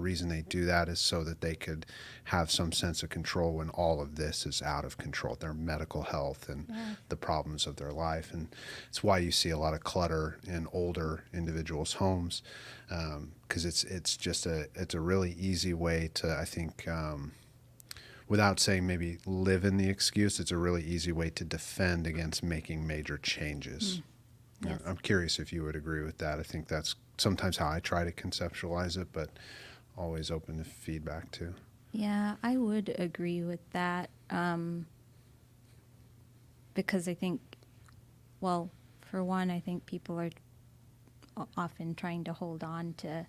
reason they do that is so that they could have some sense of control when all of this is out of control, their medical health and Yeah. the problems of their life. And it's why you see a lot of clutter in older individuals' homes, because it's a really easy way to, I think, without saying maybe live in the excuse, it's a really easy way to defend against making major changes. Mm. Yes. I'm curious if you would agree with that. I think that's sometimes how I try to conceptualize it, but always open to feedback too. Yeah, I would agree with that. Because I think, well, for one, I think people are often trying to hold on to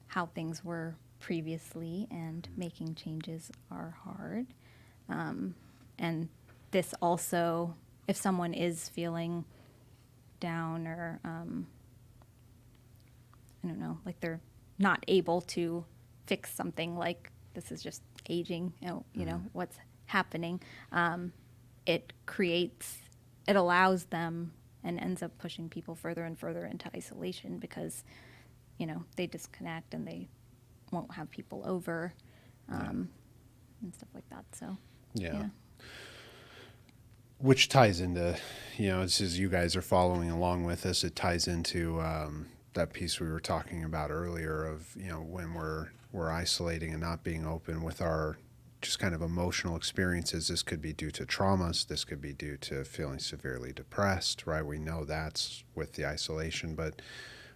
how things were previously, and making changes are hard. And this also, if someone is feeling down, or I don't know, like they're not able to fix something, like this is just aging, what's happening, it creates, it allows them and ends up pushing people further and further into isolation, because, they disconnect and they won't have people over, and stuff like that. So, Yeah. yeah. Which ties into, as you guys are following along with us, it ties into that piece we were talking about earlier of, when we're isolating and not being open with our just kind of emotional experiences. This could be due to traumas. This could be due to feeling severely depressed, right? We know that's with the isolation, but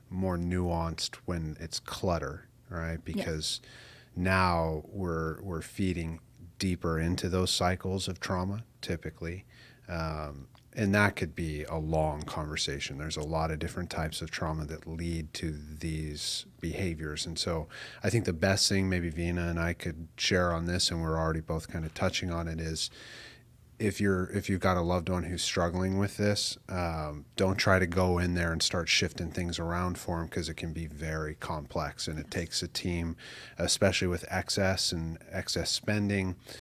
more nuanced when it's clutter, right? Because now we're feeding deeper into those cycles of trauma typically. And that could be a long conversation. There's a lot of different types of trauma that lead to these behaviors. And so I think the best thing maybe Vina and I could share on this, and we're already both kind of touching on it, is if you've got a loved one who's struggling with this, don't try to go in there and start shifting things around for them, because it can be very complex, and it takes a team, especially with excess and excess spending.